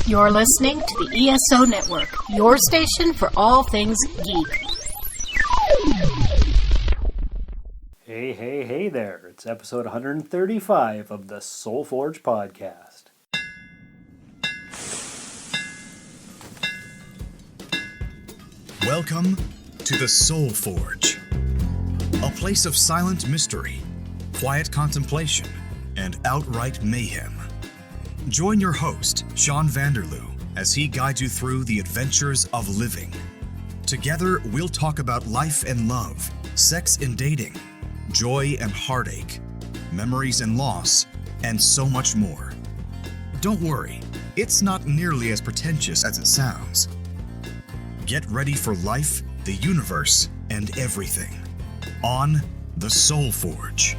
You're listening to the ESO Network, your station for all things geek. Hey there. It's episode 135 of the Soul Forge podcast. Welcome to the Soul Forge, a place of silent mystery, quiet contemplation, and outright mayhem. Join your host, Sean Vanderloo, as he guides you through the adventures of living. Together, we'll talk about life and love, sex and dating, joy and heartache, memories and loss, and so much more. Don't worry, it's not nearly as pretentious as it sounds. Get ready for life, the universe, and everything on the Soul Forge.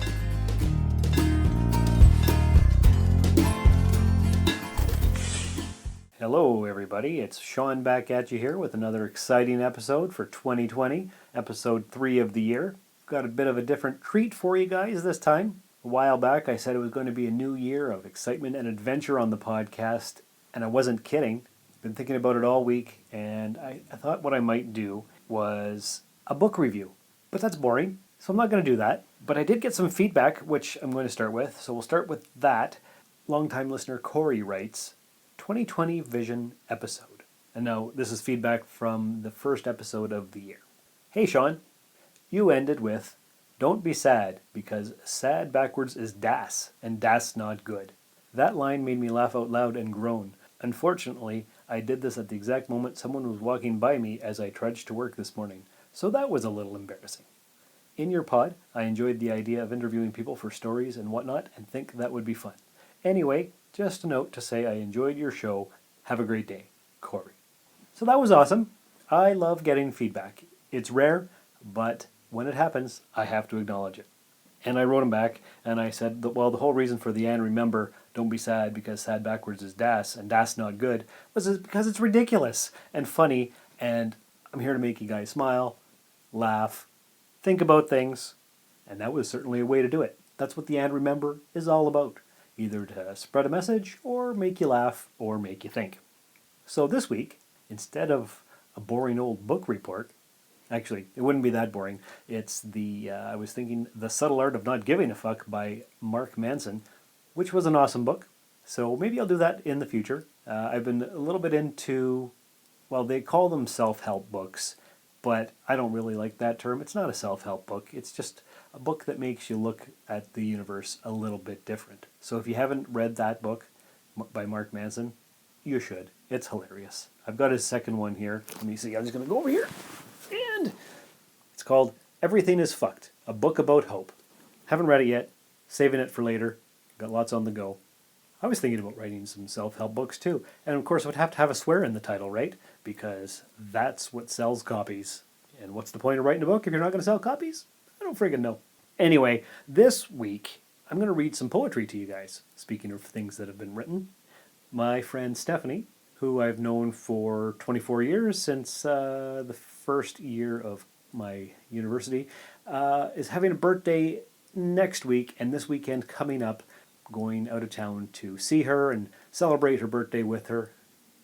Hello, everybody. It's Sean back at you here with another exciting episode for 2020, episode 3 of the year. Got a bit of a different treat for you guys this time. A while back, I said it was going to be a new year of excitement and adventure on the podcast, and I wasn't kidding. Been thinking about it all week, and I thought what I might do was a book review. But that's boring, so I'm not going to do that. But I did get some feedback, which I'm going to start with, so we'll start with that. Longtime listener Corey writes, 2020 Vision episode. And now this is feedback from the first episode of the year. Hey Sean, you ended with, don't be sad, because sad backwards is das, and das not good. That line made me laugh out loud and groan. Unfortunately, I did this at the exact moment someone was walking by me as I trudged to work this morning, so that was a little embarrassing. In your pod, I enjoyed the idea of interviewing people for stories and whatnot, and think that would be fun. Anyway, just a note to say I enjoyed your show. Have a great day, Corey. So that was awesome. I love getting feedback. It's rare, but when it happens, I have to acknowledge it. And I wrote him back, and I said, well, the whole reason for the and remember, don't be sad because sad backwards is das, and das not good, was because it's ridiculous and funny, and I'm here to make you guys smile, laugh, think about things, and that was certainly a way to do it. That's what the and remember is all about. Either to spread a message, or make you laugh, or make you think. So this week, instead of a boring old book report, actually, it wouldn't be that boring. It's I was thinking The Subtle Art of Not Giving a Fuck by Mark Manson, which was an awesome book. So maybe I'll do that in the future. I've been a little bit into, well, they call them self-help books, but I don't really like that term. It's not a self-help book. It's just a book that makes you look at the universe a little bit different. So if you haven't read that book by Mark Manson, you should. It's hilarious. I've got his second one here. Let me see. I'm just going to go over here. And it's called Everything is Fucked, a book about hope. Haven't read it yet. Saving it for later. Got lots on the go. I was thinking about writing some self-help books too. And of course, I would have to have a swear in the title, right? Because that's what sells copies. And what's the point of writing a book if you're not going to sell copies? I don't friggin' know. Anyway, this week, I'm going to read some poetry to you guys. Speaking of things that have been written, my friend Stephanie, who I've known for 24 years since the first year of my university, is having a birthday next week, and this weekend coming up, going out of town to see her and celebrate her birthday with her.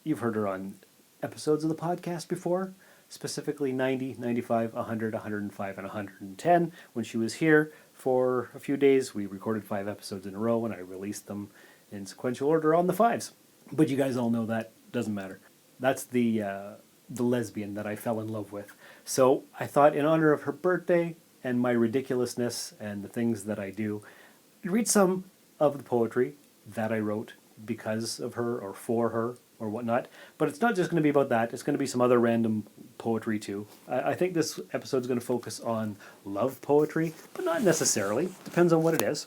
You've heard her on episodes of the podcast before, specifically 90, 95, 100, 105, and 110. When she was here for a few days, we recorded 5 episodes in a row, and I released them in sequential order on the 5s. But you guys all know that doesn't matter. That's the lesbian that I fell in love with. So I thought in honor of her birthday and my ridiculousness and the things that I do, I'd read some of the poetry that I wrote because of her or for her or whatnot. But it's not just going to be about that. It's going to be some other random poetry too. I think this episode is going to focus on love poetry, but not necessarily. Depends on what it is.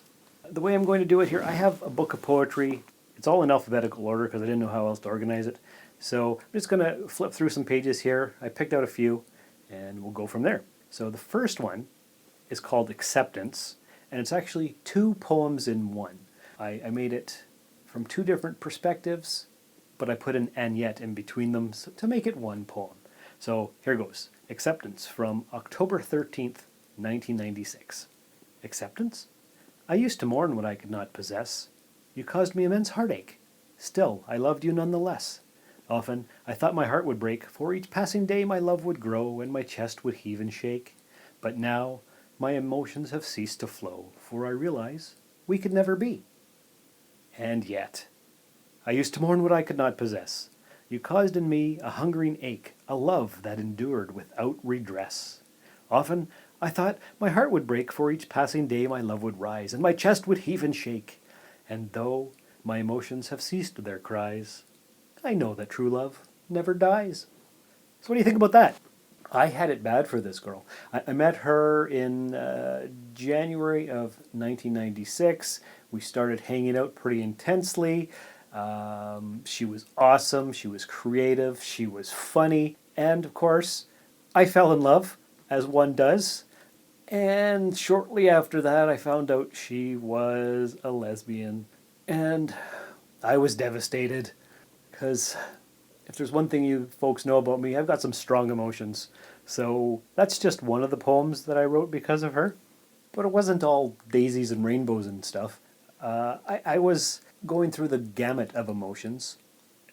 The way I'm going to do it here, I have a book of poetry. It's all in alphabetical order because I didn't know how else to organize it. So I'm just going to flip through some pages here. I picked out a few, and we'll go from there. So the first one is called Acceptance, and it's actually 2 poems in one. I made it from 2 different perspectives, but I put an and yet in between them to make it one poem. So here goes. Acceptance from October 13th, 1996. Acceptance? I used to mourn what I could not possess. You caused me immense heartache. Still, I loved you nonetheless. Often, I thought my heart would break, for each passing day my love would grow, and my chest would heave and shake. But now, my emotions have ceased to flow, for I realize we could never be. And yet, I used to mourn what I could not possess. You caused in me a hungering ache, a love that endured without redress. Often, I thought my heart would break, for each passing day my love would rise, and my chest would heave and shake. And though my emotions have ceased their cries, I know that true love never dies. So what do you think about that? I had it bad for this girl. I met her in January of 1996. We started hanging out pretty intensely. She was awesome. She was creative. She was funny. And of course, I fell in love, as one does. And shortly after that, I found out she was a lesbian. And I was devastated. Because if there's one thing you folks know about me, I've got some strong emotions. So that's just one of the poems that I wrote because of her. But it wasn't all daisies and rainbows and stuff. I was going through the gamut of emotions.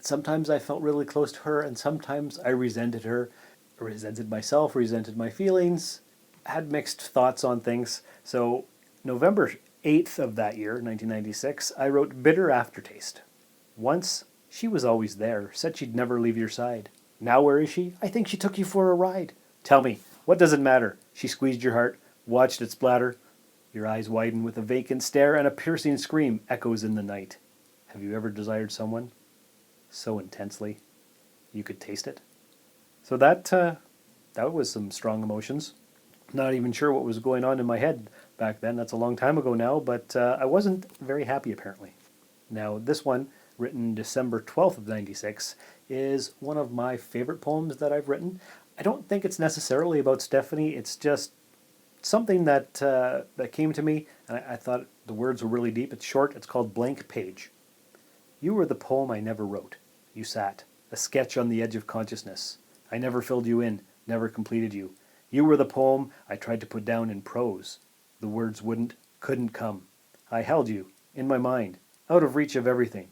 Sometimes I felt really close to her, and sometimes I resented her, resented myself, resented my feelings, had mixed thoughts on things. So November 8th of that year, 1996, I wrote Bitter Aftertaste. Once, she was always there, said she'd never leave your side. Now where is she? I think she took you for a ride. Tell me, what does it matter? She squeezed your heart, watched it splatter. Your eyes widen with a vacant stare, and a piercing scream echoes in the night. Have you ever desired someone so intensely you could taste it? So that was some strong emotions. Not even sure what was going on in my head back then. That's a long time ago now, but I wasn't very happy apparently. Now this one, written December 12th of 96, is one of my favorite poems that I've written. I don't think it's necessarily about Stephanie. It's just something that came to me, and I thought the words were really deep. It's short. It's called Blank Page. You were the poem I never wrote. You sat, a sketch on the edge of consciousness. I never filled you in, never completed you. You were the poem I tried to put down in prose. The words couldn't come. I held you, in my mind, out of reach of everything.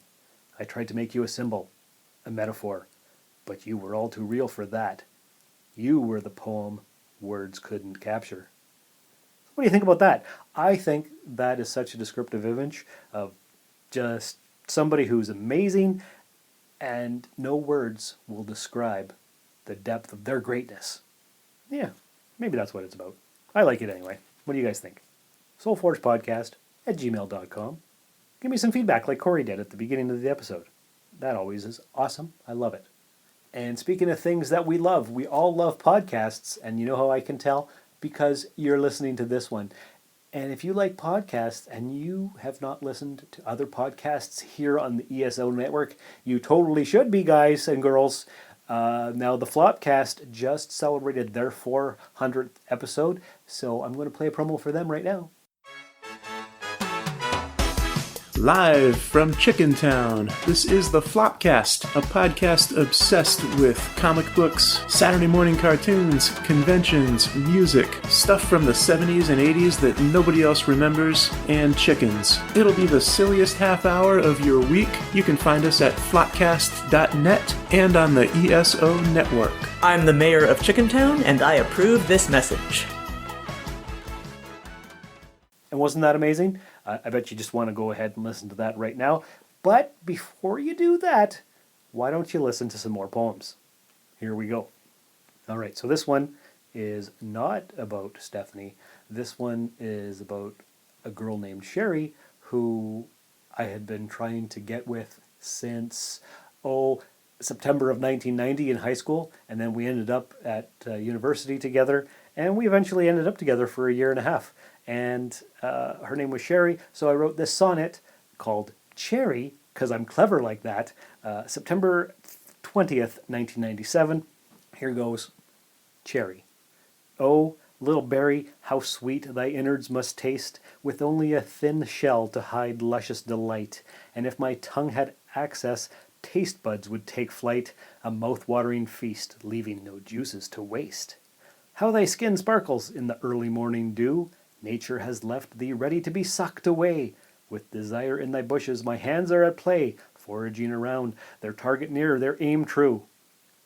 I tried to make you a symbol, a metaphor, but you were all too real for that. You were the poem words couldn't capture. What do you think about that? I think that is such a descriptive image of just somebody who's amazing, and no words will describe the depth of their greatness. Yeah, maybe that's what it's about. I like it anyway. What do you guys think? soulforgepodcast@gmail.com. Give me some feedback like Corey did at the beginning of the episode. That always is awesome. I love it. And speaking of things that we love, we all love podcasts, and you know how I can tell? Because you're listening to this one. And if you like podcasts and you have not listened to other podcasts here on the ESO network, you totally should be, guys and girls. Now, the Flopcast just celebrated their 400th episode, so I'm going to play a promo for them right now. Live from Chickentown, this is the Flopcast, a podcast obsessed with comic books, Saturday morning cartoons, conventions, music, stuff from the 70s and 80s that nobody else remembers, and chickens. It'll be the silliest half hour of your week. You can find us at flopcast.net and on the ESO network. I'm the mayor of Chickentown, and I approve this message. And wasn't that amazing? I bet you just want to go ahead and listen to that right now. But before you do that, why don't you listen to some more poems? Here we go. All right, so this one is not about Stephanie. This one is about a girl named Sherry who I had been trying to get with since, September of 1990 in high school. And then we ended up at university together. And we eventually ended up together for a year and a half. And her name was Sherry, so I wrote this sonnet called Cherry, because I'm clever like that, September 20th, 1997. Here goes. Cherry. Oh, little berry, how sweet thy innards must taste, with only a thin shell to hide luscious delight. And if my tongue had access, taste buds would take flight, a mouth-watering feast, leaving no juices to waste. How thy skin sparkles in the early morning dew, nature has left thee ready to be sucked away. With desire in thy bushes my hands are at play, foraging around, their target near, their aim true.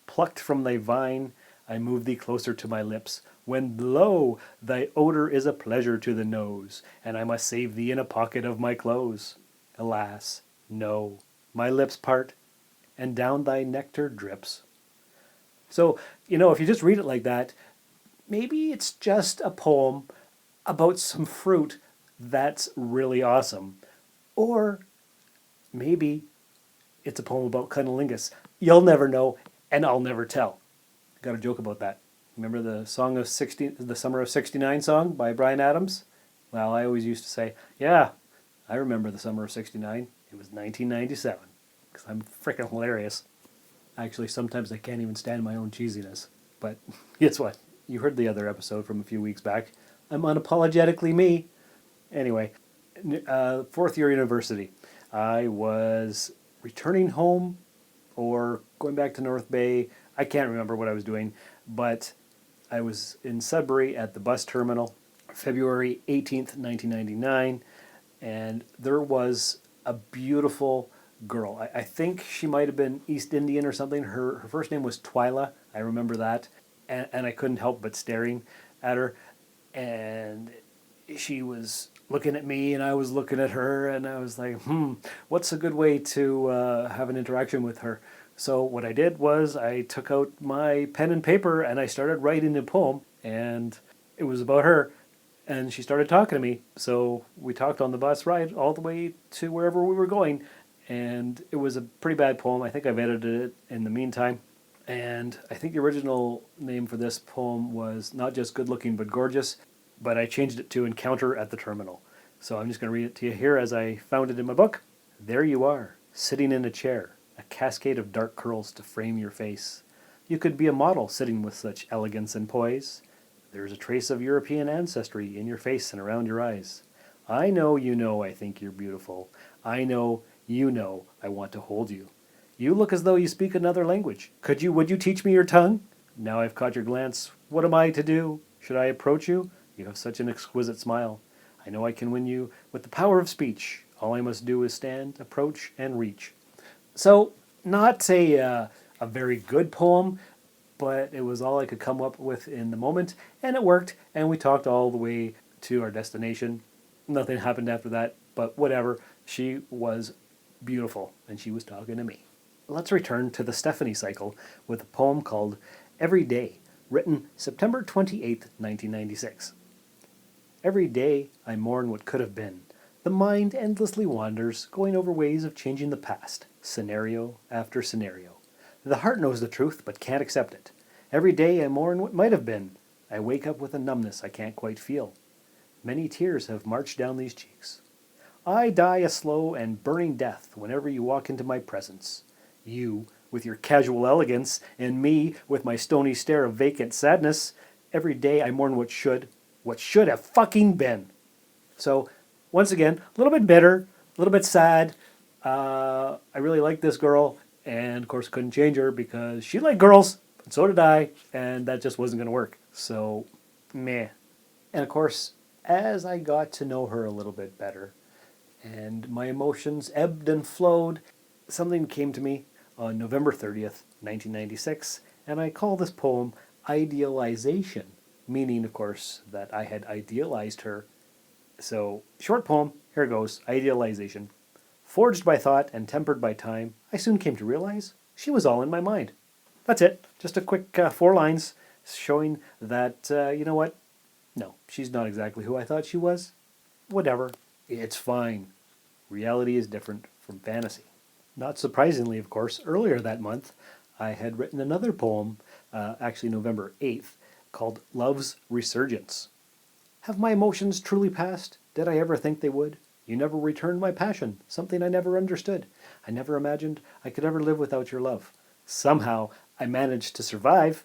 Plucked from thy vine, I move thee closer to my lips, when lo, thy odor is a pleasure to the nose, and I must save thee in a pocket of my clothes. Alas, no, my lips part, and down thy nectar drips. So, if you just read it like that, maybe it's just a poem about some fruit that's really awesome. Or maybe it's a poem about cunnilingus. You'll never know, and I'll never tell. Got a joke about that. Remember the the Summer of '69 song by Bryan Adams? Well, I always used to say, yeah, I remember the Summer of '69. It was 1997. Because I'm freaking hilarious. Actually, sometimes I can't even stand my own cheesiness. But guess what? You heard the other episode from a few weeks back. I'm unapologetically me. Anyway, fourth year university. I was returning home or going back to North Bay. I can't remember what I was doing, but I was in Sudbury at the bus terminal, February 18th, 1999, and there was a beautiful girl. I think she might have been East Indian or something. Her first name was Twyla. I remember that, and I couldn't help but staring at her, and she was looking at me and I was looking at her, and I was like, what's a good way to have an interaction with her? So what I did was I took out my pen and paper and I started writing a poem, and it was about her, and she started talking to me. So we talked on the bus ride all the way to wherever we were going, and it was a pretty bad poem. I think I've edited it in the meantime. And I think the original name for this poem was not just good looking but gorgeous, but I changed it to Encounter at the Terminal. So I'm just going to read it to you here as I found it in my book. There you are, sitting in a chair, a cascade of dark curls to frame your face. You could be a model sitting with such elegance and poise. There's a trace of European ancestry in your face and around your eyes. I know you know I think you're beautiful. I know you know I want to hold you. You look as though you speak another language. Would you teach me your tongue? Now I've caught your glance. What am I to do? Should I approach you? You have such an exquisite smile. I know I can win you with the power of speech. All I must do is stand, approach, and reach. So, not a very good poem, but it was all I could come up with in the moment, and it worked, and we talked all the way to our destination. Nothing happened after that, but whatever. She was beautiful, and she was talking to me. Let's return to the Stephanie cycle with a poem called Every Day, written September 28th, 1996. Every day I mourn what could have been. The mind endlessly wanders, going over ways of changing the past, scenario after scenario. The heart knows the truth, but can't accept it. Every day I mourn what might have been. I wake up with a numbness I can't quite feel. Many tears have marched down these cheeks. I die a slow and burning death whenever you walk into my presence. You, with your casual elegance, and me, with my stony stare of vacant sadness. Every day I mourn what should have fucking been. So, once again, a little bit bitter, a little bit sad. I really liked this girl, and of course couldn't change her because she liked girls, and so did I, and that just wasn't going to work. So, meh. And of course, as I got to know her a little bit better, and my emotions ebbed and flowed, something came to me on November 30th, 1996, and I call this poem Idealization, meaning, of course, that I had idealized her. So, short poem, here goes, Idealization. Forged by thought and tempered by time, I soon came to realize she was all in my mind. That's it. Just a quick 4 lines showing that, you know what? No, she's not exactly who I thought she was. Whatever. It's fine. Reality is different from fantasy. Not surprisingly, of course, earlier that month, I had written another poem, actually November 8th, called Love's Resurgence. Have my emotions truly passed? Did I ever think they would? You never returned my passion, something I never understood. I never imagined I could ever live without your love. Somehow, I managed to survive.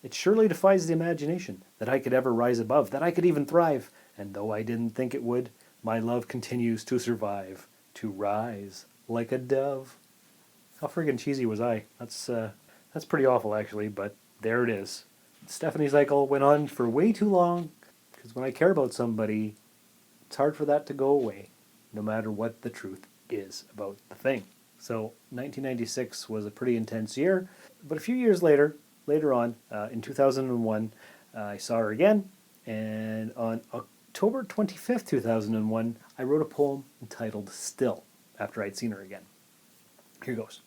It surely defies the imagination that I could ever rise above, that I could even thrive. And though I didn't think it would, my love continues to survive, to rise like a dove. How friggin' cheesy was I? That's pretty awful, actually, but there it is. Stephanie cycle went on for way too long, because when I care about somebody, it's hard for that to go away, no matter what the truth is about the thing. So 1996 was a pretty intense year, but a few years later on, in 2001, I saw her again, and on October 25th, 2001, I wrote a poem entitled Still, after I'd seen her again. Here goes.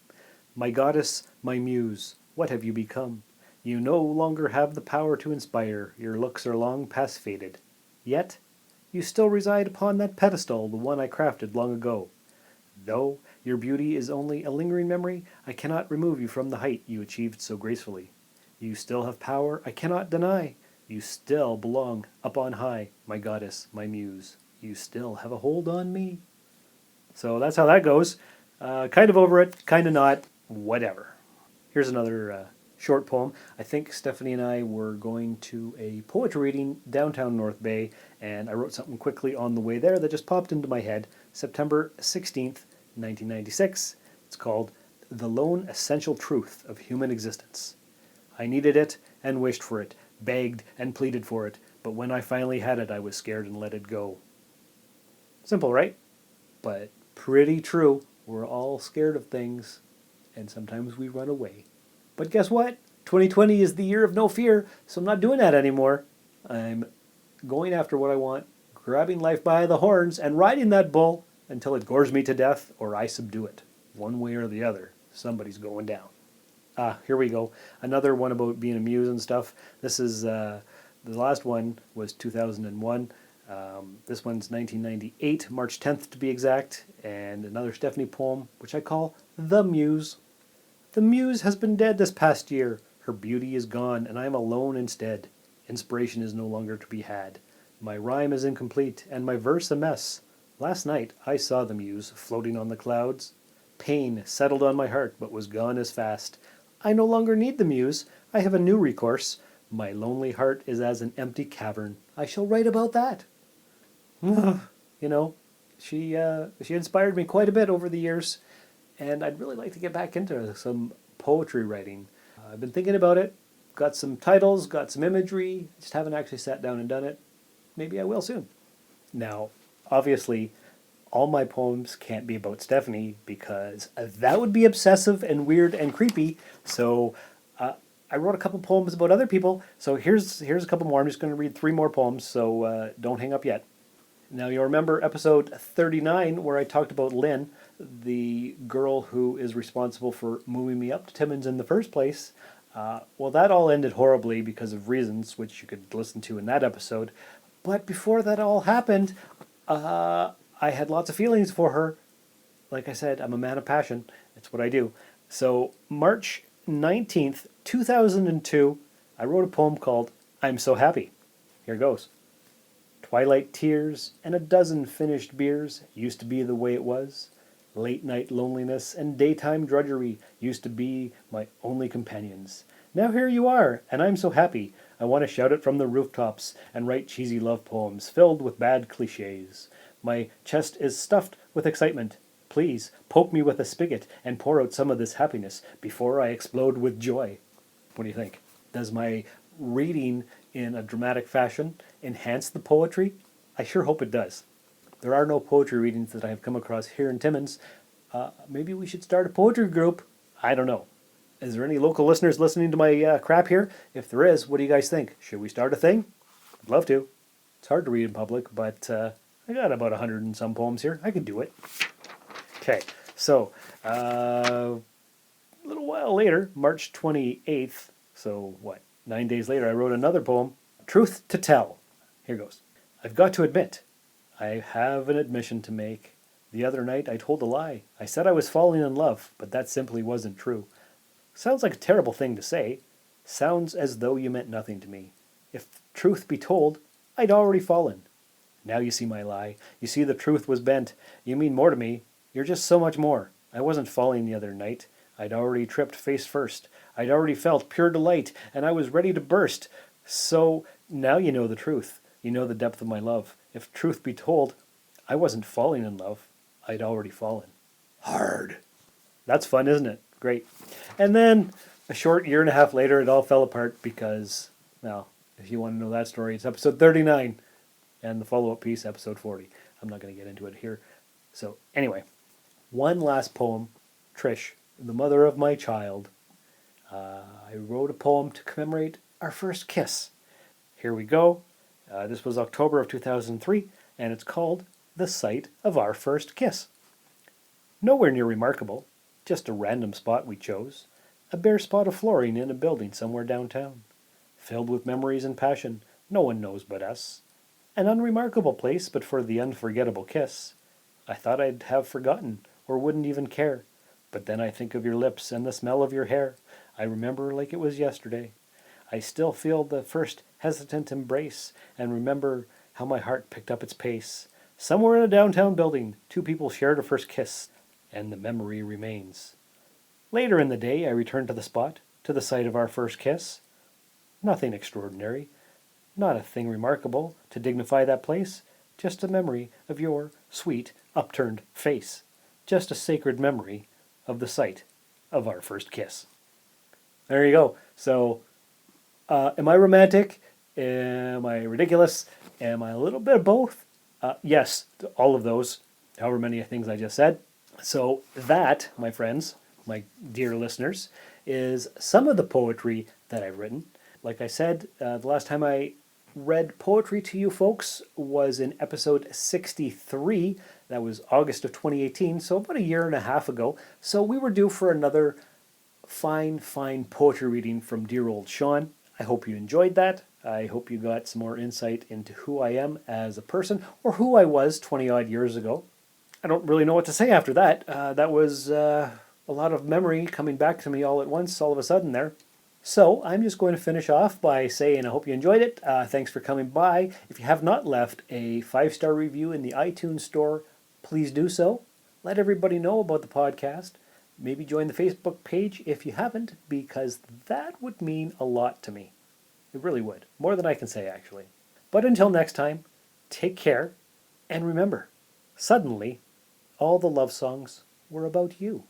My goddess, my muse, what have you become? You no longer have the power to inspire, your looks are long past faded. Yet, you still reside upon that pedestal, the one I crafted long ago. Though your beauty is only a lingering memory, I cannot remove you from the height you achieved so gracefully. You still have power I cannot deny. You still belong up on high, my goddess, my muse. You still have a hold on me. So that's how that goes. Kind of over it, kind of not, whatever. Here's another short poem. I think Stephanie and I were going to a poetry reading downtown North Bay, and I wrote something quickly on the way there that just popped into my head. September 16th, 1996. It's called The Lone Essential Truth of Human Existence. I needed it and wished for it, begged and pleaded for it, but when I finally had it, I was scared and let it go. Simple, right? But pretty true. We're all scared of things, and sometimes we run away. But guess what? 2020 is the year of no fear, so I'm not doing that anymore. I'm going after what I want, grabbing life by the horns, and riding that bull until it gores me to death or I subdue it. One way or the other, somebody's going down. Here we go. Another one about being a muse and stuff. This is, the last one was 2001. This one's 1998, March 10th to be exact, and another Stephanie poem, which I call The Muse. The Muse has been dead this past year. Her beauty is gone, and I am alone instead. Inspiration is no longer to be had. My rhyme is incomplete, and my verse a mess. Last night I saw the Muse floating on the clouds. Pain settled on my heart, but was gone as fast. I no longer need the Muse. I have a new recourse. My lonely heart is as an empty cavern. I shall write about that. You know, she inspired me quite a bit over the years, and I'd really like to get back into some poetry writing. I've been thinking about it, got some titles, got some imagery, just haven't actually sat down and done it. Maybe I will soon. Now, obviously, all my poems can't be about Stephanie because that would be obsessive and weird and creepy, so I wrote a couple poems about other people, so here's a couple more. I'm just going to read 3 more poems, so don't hang up yet. Now, you'll remember episode 39 where I talked about Lynn, the girl who is responsible for moving me up to Timmins in the first place. Well, that all ended horribly because of reasons, which you could listen to in that episode. But before that all happened, I had lots of feelings for her. Like I said, I'm a man of passion. It's what I do. So, March 19th, 2002, I wrote a poem called I'm So Happy. Here goes. Twilight tears and a dozen finished beers used to be the way it was. Late night loneliness and daytime drudgery used to be my only companions. Now here you are, and I'm so happy. I want to shout it from the rooftops and write cheesy love poems filled with bad cliches. My chest is stuffed with excitement. Please poke me with a spigot and pour out some of this happiness before I explode with joy. What do you think? Does my reading in a dramatic fashion enhance the poetry? I sure hope it does. There are no poetry readings that I have come across here in Timmins. Maybe we should start a poetry group. I don't know. Is there any local listeners listening to my crap here? If there is, what do you guys think? Should we start a thing? I'd love to. It's hard to read in public, but I got about 100 and some poems here. I could do it. Okay, so a little while later, March 28th, so what, 9 days later, I wrote another poem, Truth to Tell. Here goes. I've got to admit, I have an admission to make. The other night I told a lie. I said I was falling in love, but that simply wasn't true. Sounds like a terrible thing to say. Sounds as though you meant nothing to me. If truth be told, I'd already fallen. Now you see my lie. You see the truth was bent. You mean more to me. You're just so much more. I wasn't falling the other night. I'd already tripped face first. I'd already felt pure delight, and I was ready to burst. So now you know the truth. You know the depth of my love. If truth be told, I wasn't falling in love. I'd already fallen. Hard. That's fun, isn't it? Great. And then a short year and a half later, it all fell apart because, well, if you want to know that story, it's episode 39 and the follow-up piece, episode 40. I'm not going to get into it here. So anyway, one last poem, Trish, the mother of my child. I wrote a poem to commemorate our first kiss. Here we go. This was October of 2003, and it's called The Site of Our First Kiss. Nowhere near remarkable, just a random spot we chose, a bare spot of flooring in a building somewhere downtown. Filled with memories and passion, no one knows but us. An unremarkable place, but for the unforgettable kiss. I thought I'd have forgotten, or wouldn't even care. But then I think of your lips and the smell of your hair. I remember like it was yesterday. I still feel the first hesitant embrace, and remember how my heart picked up its pace. Somewhere in a downtown building, two people shared a first kiss, and the memory remains. Later in the day, I returned to the spot, to the site of our first kiss. Nothing extraordinary, not a thing remarkable to dignify that place, just a memory of your sweet, upturned face. Just a sacred memory of the site of our first kiss. There you go. So, am I romantic? Am I ridiculous? Am I a little bit of both? Yes, all of those, however many things I just said. So that, my friends, my dear listeners, is some of the poetry that I've written. Like I said, the last time I read poetry to you folks was in episode 63. That was August of 2018, so about a year and a half ago. So we were due for another fine poetry reading from dear old Sean. I hope you enjoyed that. I hope you got some more insight into who I am as a person, or who I was 20 odd years ago. I don't really know what to say after that. That was a lot of memory coming back to me all at once, all of a sudden there. So I'm just going to finish off by saying I hope you enjoyed it. Thanks for coming by. If you have not left a 5-star review in the iTunes store, please do so. Let everybody know about the podcast. Maybe join the Facebook page if you haven't, because that would mean a lot to me. It really would. More than I can say, actually. But until next time, take care, and remember, suddenly, all the love songs were about you.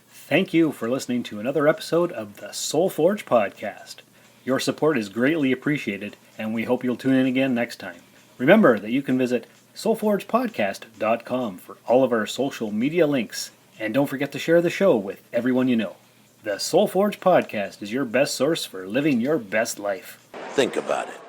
Thank you for listening to another episode of the Soul Forge Podcast. Your support is greatly appreciated, and we hope you'll tune in again next time. Remember that you can visit soulforgepodcast.com for all of our social media links, and don't forget to share the show with everyone you know. The Soul Forge Podcast is your best source for living your best life. Think about it.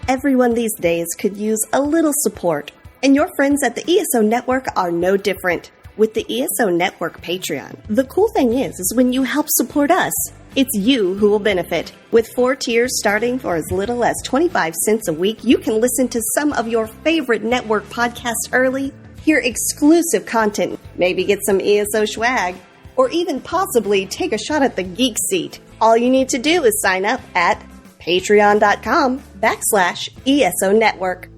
Everyone these days could use a little support, and your friends at the ESO Network are no different. With the ESO Network Patreon, the cool thing is when you help support us, it's you who will benefit. With 4 tiers starting for as little as 25 cents a week, you can listen to some of your favorite network podcasts early, hear exclusive content, maybe get some ESO swag, or even possibly take a shot at the geek seat. All you need to do is sign up at patreon.com/ESO Network.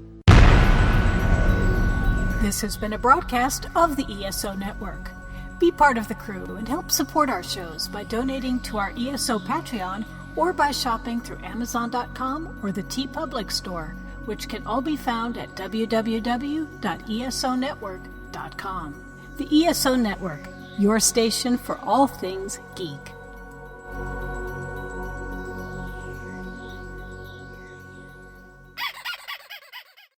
This has been a broadcast of the ESO Network. Be part of the crew and help support our shows by donating to our ESO Patreon or by shopping through Amazon.com or the TeePublic store, which can all be found at www.esonetwork.com. The ESO Network, your station for all things geek.